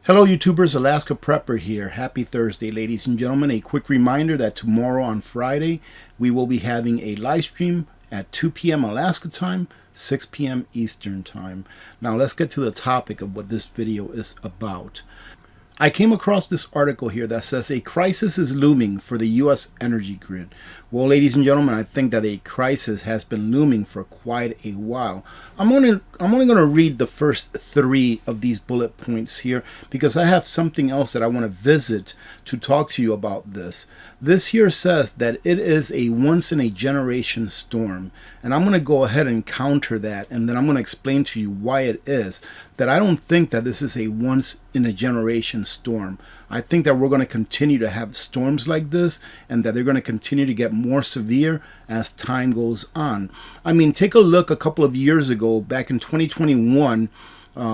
Hello YouTubers, Alaska Prepper here. Happy Thursday, ladies and gentlemen. A quick reminder that tomorrow on Friday, we will be having a live stream at 2 p.m. Alaska time, 6 p.m. Eastern time. Now let's get to the topic of what this video is about. I came across this article here that says a crisis is looming for the U.S. energy grid. Well, ladies and gentlemen, I think that a crisis has been looming for quite a while. I'm only going to read the first three of these bullet points here because I have something else that I want to visit to talk to you about this. This here says that it is a once-in-a-generation storm, and I'm going to go ahead and counter that, and then I'm going to explain to you why it is that I don't think that this is a once-in-a-generation storm. I think that we're going to continue to have storms like this, and that they're going to continue to get more severe as time goes on. I mean, take a look a couple of years ago, back in 2021,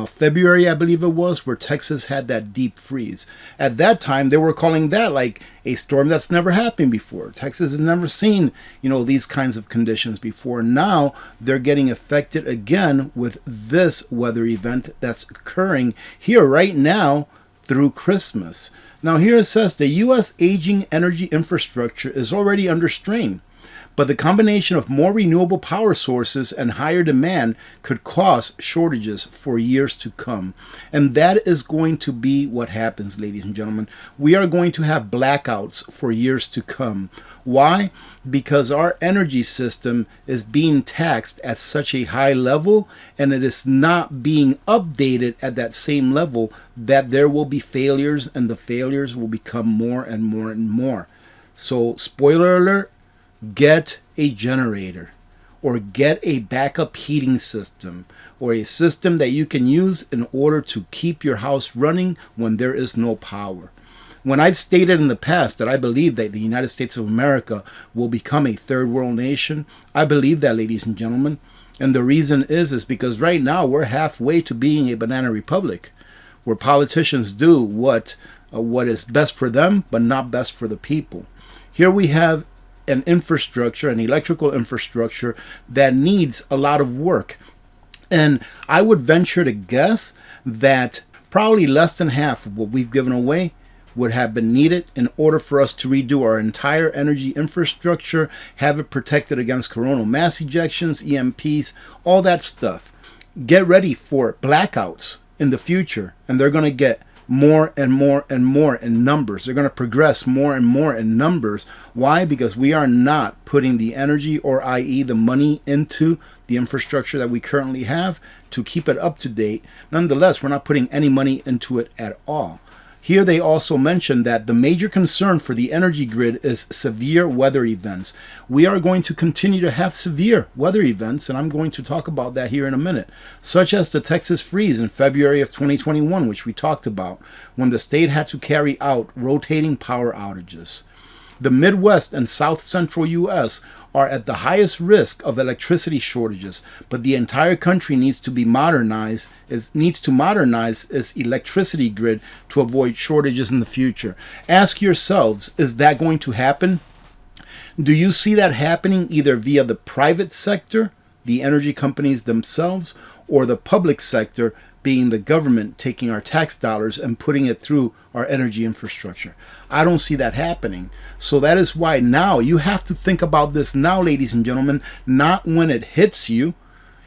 February, I believe it was, where Texas had that deep freeze. At that time, they were calling that like a storm that's never happened before. Texas has never seen, these kinds of conditions before. Now they're getting affected again with this weather event that's occurring here right now through Christmas. Now here it says the U.S. aging energy infrastructure is already under strain, but the combination of more renewable power sources and higher demand could cause shortages for years to come. And that is going to be what happens, ladies and gentlemen. We are going to have blackouts for years to come. Why? Because our energy system is being taxed at such a high level, and it is not being updated at that same level, that there will be failures, and the failures will become more and more and more. So, spoiler alert, get a generator, or get a backup heating system, or a system that you can use in order to keep your house running when there is no power. When I've stated in the past that I believe that the United States of America will become a third world nation, I believe that, ladies and gentlemen. And the reason is because right now we're halfway to being a banana republic, where politicians do what is best for them, but not best for the people. Here we have an infrastructure, an electrical infrastructure that needs a lot of work. And I would venture to guess that probably less than half of what we've given away would have been needed in order for us to redo our entire energy infrastructure, have it protected against coronal mass ejections, EMPs, all that stuff. Get ready for blackouts in the future, and they're going to get more and more and more in numbers. They're going to progress more and more in numbers. Why? Because we are not putting the energy, or i.e. the money, into the infrastructure that we currently have to keep it up to date. Nonetheless, we're not putting any money into it at all. Here they also mention that the major concern for the energy grid is severe weather events. We are going to continue to have severe weather events, and I'm going to talk about that here in a minute, such as the Texas freeze in February of 2021, which we talked about, when the state had to carry out rotating power outages. The Midwest and South Central U.S. are at the highest risk of electricity shortages, but the entire country needs to modernize its electricity grid to avoid shortages in the future. Ask yourselves, is that going to happen? Do you see that happening either via the private sector, the energy companies themselves, or the public sector, being the government taking our tax dollars and putting it through our energy infrastructure? I don't see that happening. So that is why now you have to think about this now, ladies and gentlemen, not when it hits you.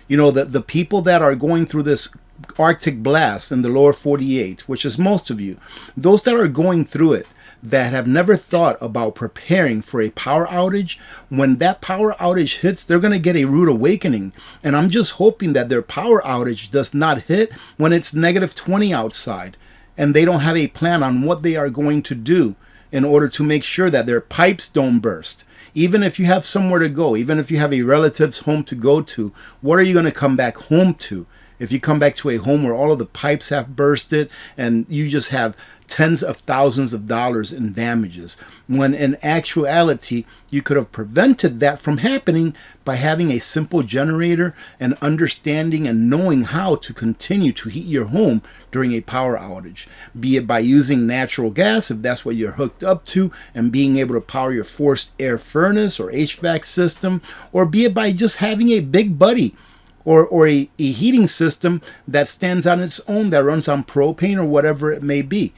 The people that are going through this Arctic blast in the lower 48, which is most of you, those that are going through it, that have never thought about preparing for a power outage, when that power outage hits, they're going to get a rude awakening. And I'm just hoping that their power outage does not hit when it's -20 outside, and they don't have a plan on what they are going to do in order to make sure that their pipes don't burst. Even if you have somewhere to go, even if you have a relative's home to go to, what are you going to come back home to? If you come back to a home where all of the pipes have bursted and you just have tens of thousands of dollars in damages, when in actuality you could have prevented that from happening by having a simple generator and understanding and knowing how to continue to heat your home during a power outage, be it by using natural gas if that's what you're hooked up to and being able to power your forced air furnace or HVAC system, or be it by just having a big buddy or a heating system that stands on its own, that runs on propane or whatever it may be.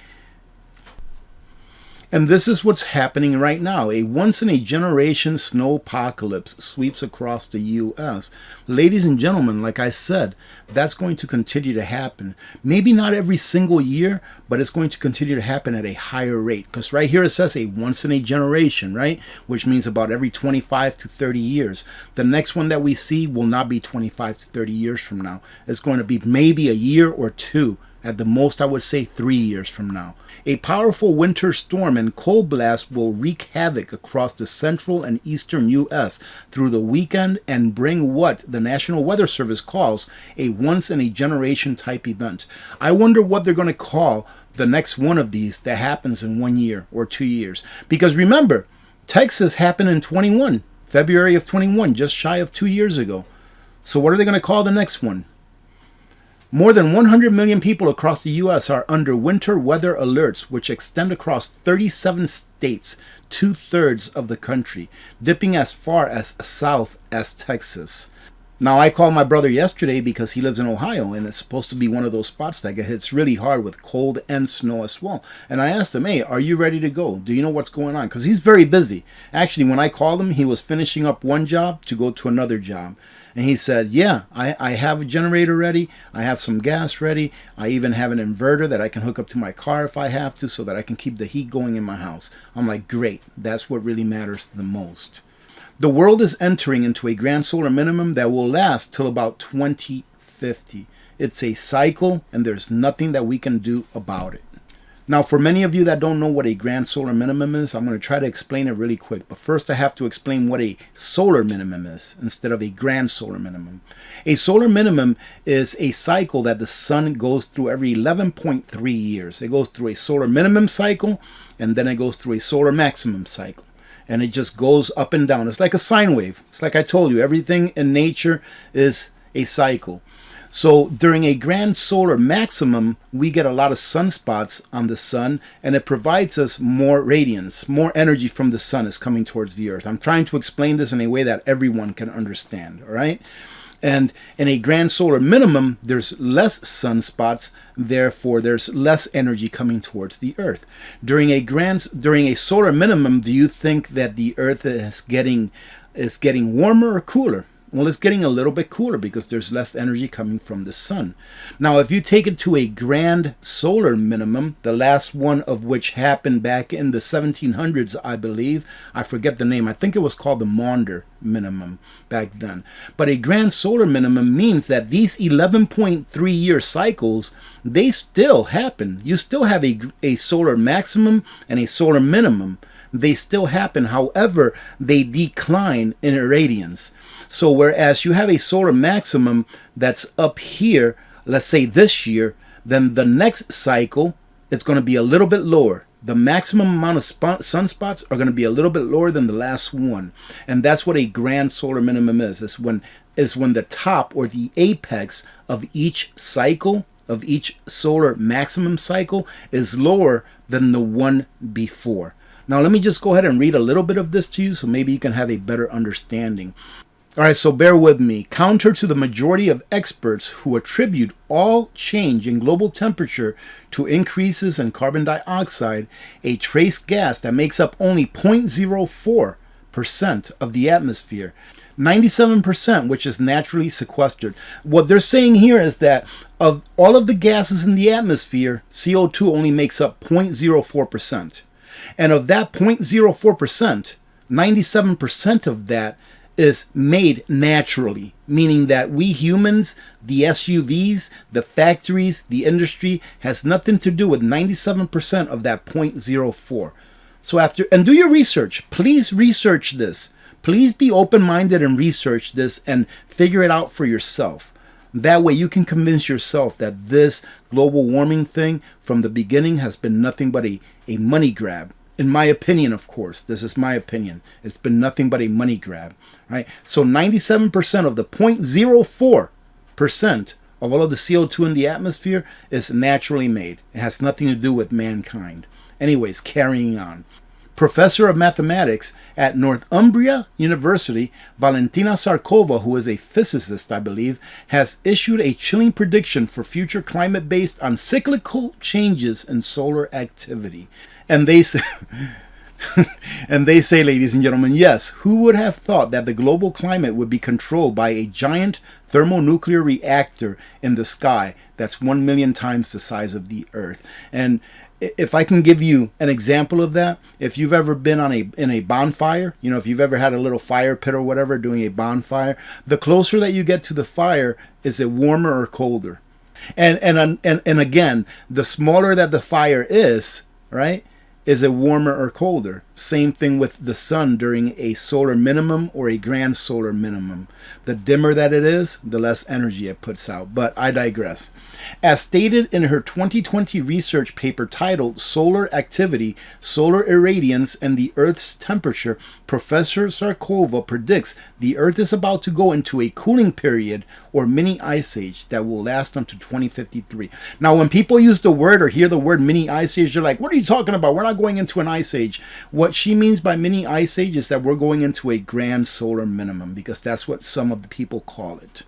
And this is what's happening right now. A once-in-a-generation snow apocalypse sweeps across the U.S. Ladies and gentlemen, like I said, that's going to continue to happen. Maybe not every single year, but it's going to continue to happen at a higher rate. Because right here it says a once-in-a-generation, right? Which means about every 25 to 30 years. The next one that we see will not be 25 to 30 years from now. It's going to be maybe a year or two. At the most, I would say 3 years from now. A powerful winter storm and cold blast will wreak havoc across the central and eastern U.S. through the weekend and bring what the National Weather Service calls a once-in-a-generation type event. I wonder what they're going to call the next one of these that happens in 1 year or 2 years. Because remember, Texas happened in February of 21, just shy of 2 years ago. So what are they going to call the next one? More than 100 million people across the U.S. are under winter weather alerts, which extend across 37 states, 2/3 of the country, dipping as far as south as Texas. Now, I called my brother yesterday because he lives in Ohio, and it's supposed to be one of those spots that get hits really hard with cold and snow as well. And I asked him, hey, are you ready to go? Do you know what's going on? Because he's very busy. Actually, when I called him, he was finishing up one job to go to another job. And he said, yeah, I have a generator ready. I have some gas ready. I even have an inverter that I can hook up to my car if I have to so that I can keep the heat going in my house. I'm like, great. That's what really matters the most. The world is entering into a grand solar minimum that will last till about 2050. It's a cycle, and there's nothing that we can do about it. Now, for many of you that don't know what a grand solar minimum is, I'm going to try to explain it really quick. But first, I have to explain what a solar minimum is instead of a grand solar minimum. A solar minimum is a cycle that the sun goes through every 11.3 years. It goes through a solar minimum cycle, and then it goes through a solar maximum cycle. And it just goes up and down. It's like a sine wave. It's like I told you, everything in nature is a cycle. So during a grand solar maximum, we get a lot of sunspots on the sun, and it provides us more radiance, more energy from the sun is coming towards the earth. I'm trying to explain this in a way that everyone can understand, all right? And in a grand solar minimum, there's less sunspots, therefore there's less energy coming towards the earth. During a solar minimum, do you think that the earth is getting warmer or cooler? Well, it's getting a little bit cooler because there's less energy coming from the sun. Now, if you take it to a grand solar minimum, the last one of which happened back in the 1700s, I believe. I forget the name. I think it was called the Maunder minimum back then. But a grand solar minimum means that these 11.3 year cycles, they still happen. You still have a solar maximum and a solar minimum. They still happen. However, they decline in irradiance. So whereas you have a solar maximum that's up here, let's say this year, then the next cycle, it's going to be a little bit lower. The maximum amount of sunspots are going to be a little bit lower than the last one. And that's what a grand solar minimum is. It's when the top or the apex of each cycle, of each solar maximum cycle, is lower than the one before. Now, let me just go ahead and read a little bit of this to you so maybe you can have a better understanding. All right, so bear with me. Counter to the majority of experts who attribute all change in global temperature to increases in carbon dioxide, a trace gas that makes up only 0.04% of the atmosphere, 97%, which is naturally sequestered. What they're saying here is that of all of the gases in the atmosphere, CO2 only makes up 0.04%. And of that 0.04%, 97% of that is made naturally, meaning that we humans, the SUVs, the factories, the industry has nothing to do with 97% of that 0.04. So and do your research. Please research this. Please be open-minded and research this and figure it out for yourself. That way you can convince yourself that this global warming thing from the beginning has been nothing but a money grab. In my opinion, of course, this is my opinion. It's been nothing but a money grab, right? So 97% of the 0.04% of all of the CO2 in the atmosphere is naturally made. It has nothing to do with mankind. Anyways, carrying on. Professor of mathematics at Northumbria University, Valentina Sarkova, who is a physicist, I believe, has issued a chilling prediction for future climate based on cyclical changes in solar activity. And they say, and they say, ladies and gentlemen, yes, who would have thought that the global climate would be controlled by a giant thermonuclear reactor in the sky that's 1 million times the size of the Earth? And if I can give you an example of that, if you've ever been in a bonfire, you know, if you've ever had a little fire pit or whatever doing a bonfire, the closer that you get to the fire, is it warmer or colder? And again, the smaller that the fire is, right? Is it warmer or colder? Same thing with the sun during a solar minimum or a grand solar minimum. The dimmer that it is, the less energy it puts out. But I digress. As stated in her 2020 research paper titled Solar Activity, Solar Irradiance, and the Earth's Temperature, Professor Sarkova predicts the Earth is about to go into a cooling period or mini ice age that will last until 2053. Now, when people use the word or hear the word mini ice age, they're like, what are you talking about? We're not going into an ice age. What she means by mini ice age is that we're going into a grand solar minimum, because that's what some of the people call it.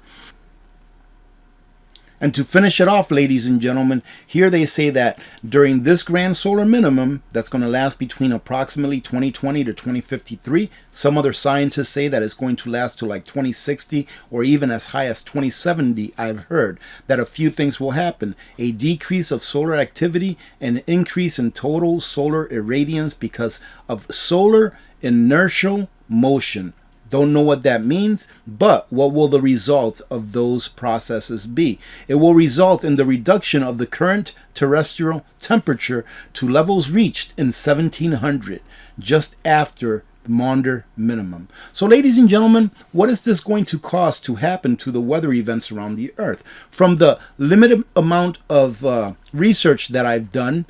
And to finish it off, ladies and gentlemen, here they say that during this grand solar minimum, that's going to last between approximately 2020 to 2053. Some other scientists say that it's going to last to like 2060 or even as high as 2070. I've heard that a few things will happen. A decrease of solar activity, an increase in total solar irradiance because of solar inertial motion. Don't know what that means, but what will the result of those processes be? It will result in the reduction of the current terrestrial temperature to levels reached in 1700, just after the Maunder minimum. So, ladies and gentlemen, what is this going to cost to happen to the weather events around the Earth? From the limited amount of research that I've done,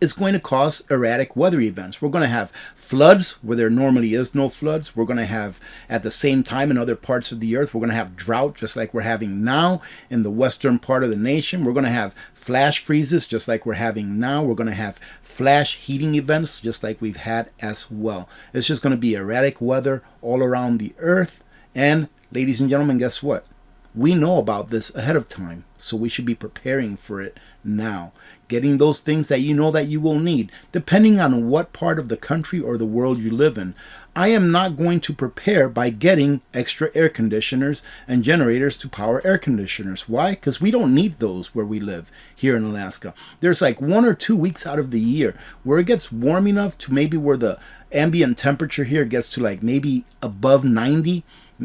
it's going to cause erratic weather events. We're going to have floods where there normally is no floods. We're going to have, at the same time in other parts of the earth, we're going to have drought just like we're having now in the western part of the nation. We're going to have flash freezes just like we're having now. We're going to have flash heating events just like we've had as well. It's just going to be erratic weather all around the earth. And ladies and gentlemen, guess what? We know about this ahead of time, so we should be preparing for it now. Getting those things that you know that you will need, depending on what part of the country or the world you live in. I am not going to prepare by getting extra air conditioners and generators to power air conditioners. Why? Because we don't need those where we live here in Alaska. There's like 1 or 2 weeks out of the year where it gets warm enough to maybe where the ambient temperature here gets to like maybe above 90.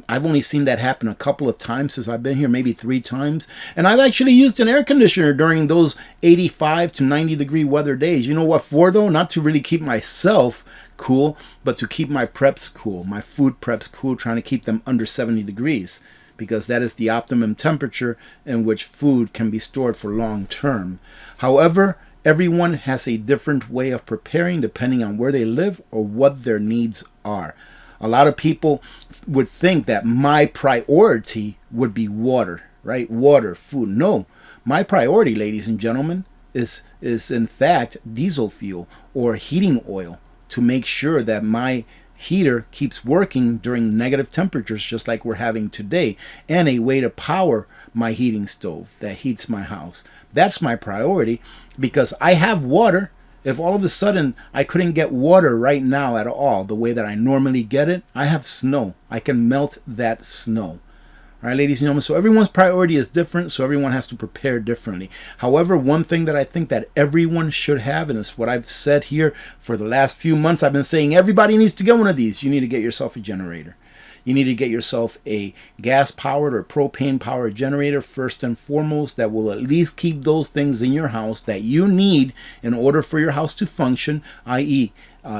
I've only seen that happen a couple of times since I've been here, maybe 3 times. And I've actually used an air conditioner during those 85 to 90 degree weather days. You know what for, though? Not to really keep myself cool, but to keep my preps cool, my food preps cool, trying to keep them under 70 degrees, because that is the optimum temperature in which food can be stored for long term. However, everyone has a different way of preparing depending on where they live or what their needs are. A lot of people would think that my priority would be water, right? Water, food. No, my priority, ladies and gentlemen, is in fact diesel fuel or heating oil, to make sure that my heater keeps working during negative temperatures just like we're having today, and a way to power my heating stove that heats my house. That's my priority, because I have water. If all of a sudden I couldn't get water right now at all the way that I normally get it, I have snow. I can melt that snow. All right, ladies and gentlemen, so everyone's priority is different, so everyone has to prepare differently. However, one thing that I think that everyone should have, and it's what I've said here for the last few months, I've been saying everybody needs to get one of these. You need to get yourself a generator. You need to get yourself a gas-powered or propane-powered generator first and foremost, that will at least keep those things in your house that you need in order for your house to function, i.e.,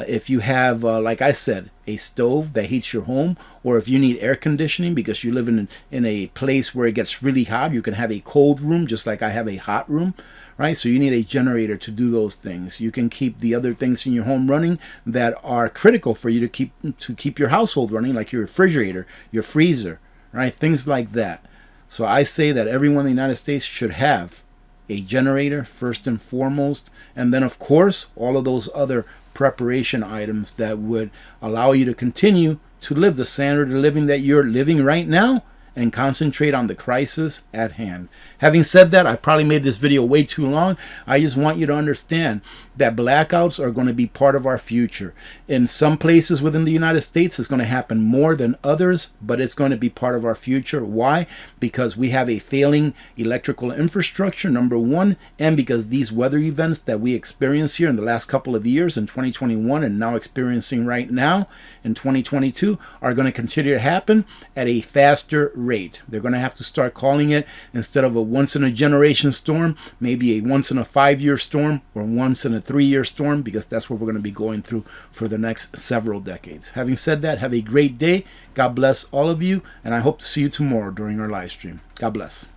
if you have, like I said, a stove that heats your home, or if you need air conditioning because you live in a place where it gets really hot, you can have a cold room just like I have a hot room, right? So you need a generator to do those things. You can keep the other things in your home running that are critical for you to keep your household running, like your refrigerator, your freezer, right? Things like that. So I say that everyone in the United States should have a generator first and foremost, and then of course all of those other preparation items that would allow you to continue to live the standard of living that you're living right now and concentrate on the crisis at hand. Having said that, I probably made this video way too long. I just want you to understand that blackouts are going to be part of our future. In some places within the United States, it's going to happen more than others, but it's going to be part of our future. Why? Because we have a failing electrical infrastructure, number one, and because these weather events that we experience here in the last couple of years in 2021 and now experiencing right now in 2022 are going to continue to happen at a faster rate. They're going to have to start calling it, instead of a once-in-a-generation storm, maybe a once-in-a-5-year storm or once-in-a-3-year storm, because that's what we're going to be going through for the next several decades. Having said that, have a great day. God bless all of you, and I hope to see you tomorrow during our live stream. God bless.